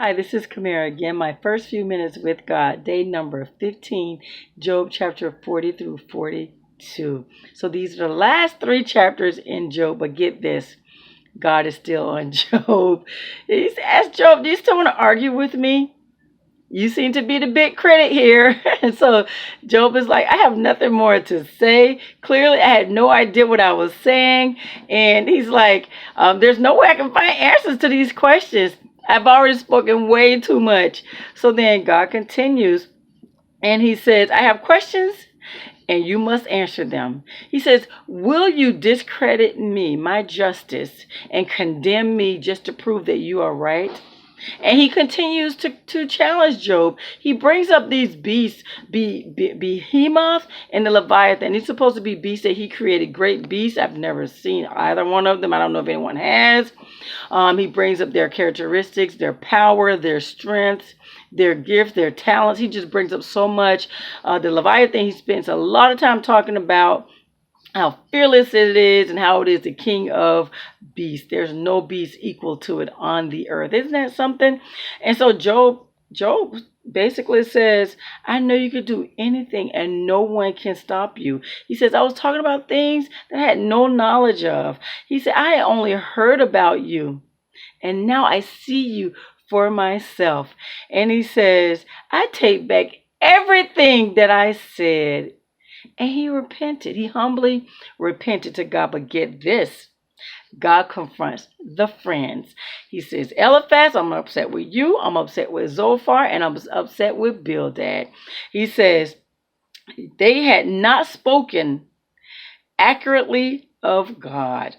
Hi, this is Kamera again. My first few minutes with God, day number 15, Job chapter 40 through 42. So these are the last three chapters in Job, but get this, God is still on Job. He's asked Job, do you still want to argue with me? You seem to be the big critic here. And so Job is like, I have nothing more to say. Clearly, I had no idea what I was saying. And he's like, there's no way I can find answers to these questions. I've already spoken way too much. So then God continues and he says, I have questions and you must answer them. He says, will you discredit me, my justice, and condemn me just to prove that you are right? And he continues to challenge Job. He brings up these beasts, Behemoth and the Leviathan. These supposed to be beasts that he created, great beasts. I've never seen either one of them. I don't know if anyone has. He brings up their characteristics, their power, their strength, their gifts, their talents. He just brings up so much. The Leviathan, he spends a lot of time talking about how fearless it is and how it is the king of beasts. There's no beast equal to it on the earth. Isn't that something? And so Job basically says, I know you could do anything and no one can stop you. He says, I was talking about things that I had no knowledge of. He said, I had only heard about you and now I see you for myself. And he says, I take back everything that I said. And he repented. He humbly repented to God. But get this, God confronts the friends. He says, Eliphaz, I'm upset with you. I'm upset with Zophar. And I'm upset with Bildad. He says, they had not spoken accurately of God.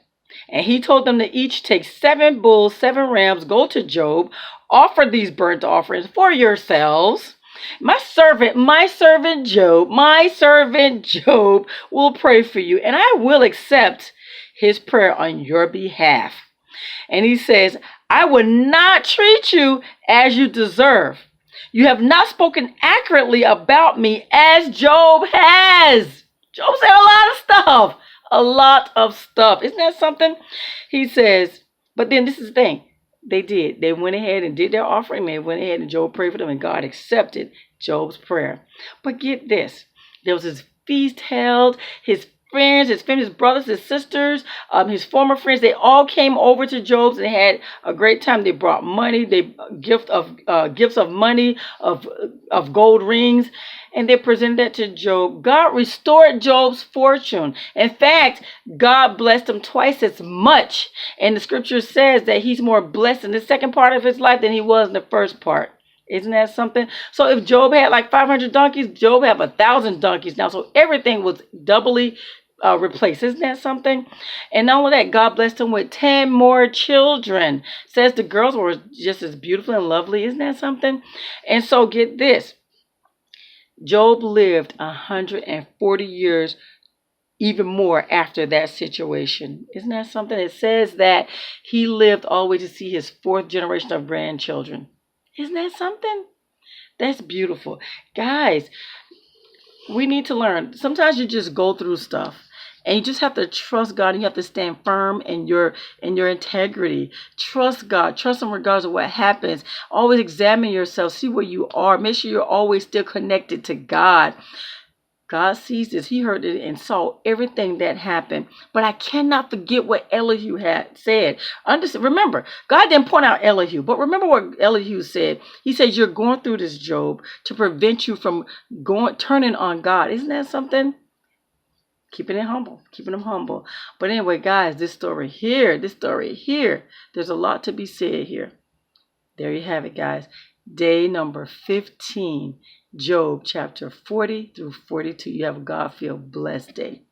And he told them to each take 7 bulls, 7 rams, go to Job, offer these burnt offerings for yourselves. My servant Job will pray for you, and I will accept his prayer on your behalf. And he says, I will not treat you as you deserve. You have not spoken accurately about me as Job has. Job said a lot of stuff. A lot of stuff. Isn't that something? He says, but then this is the thing. They did. They went ahead and did their offering. They went ahead and Job prayed for them and God accepted Job's prayer. But get this. There was this feast held. His friends, his family, his brothers, his sisters, his former friends, they all came over to Job's and had a great time. They brought money, gifts of money, of gold rings, and they presented that to Job. God restored Job's fortune. In fact, God blessed him twice as much. And the scripture says that he's more blessed in the second part of his life than he was in the first part. Isn't that something? So if Job had like 500 donkeys, Job had 1,000 donkeys now. So everything was doubly replaced. Isn't that something? And not only that, God blessed him with 10 more children. Says the girls were just as beautiful and lovely. Isn't that something? And so get this. Job lived 140 years, even more after that situation. Isn't that something? It says that he lived all the way to see his 4th generation of grandchildren. Isn't that something? That's beautiful. Guys, we need to learn. Sometimes you just go through stuff. And you just have to trust God. And you have to stand firm in your integrity. Trust God. Trust Him regardless of what happens. Always examine yourself. See where you are. Make sure you're always still connected to God. God sees this. He heard it and saw everything that happened. But I cannot forget what Elihu had said. Remember, God didn't point out Elihu. But remember what Elihu said. He said, you're going through this, Job, to prevent you from turning on God. Isn't that something? Keeping him humble. But anyway, guys, this story here, there's a lot to be said here. There you have it, guys. Day number 15, Job chapter 40 through 42. You have a God-filled blessed day.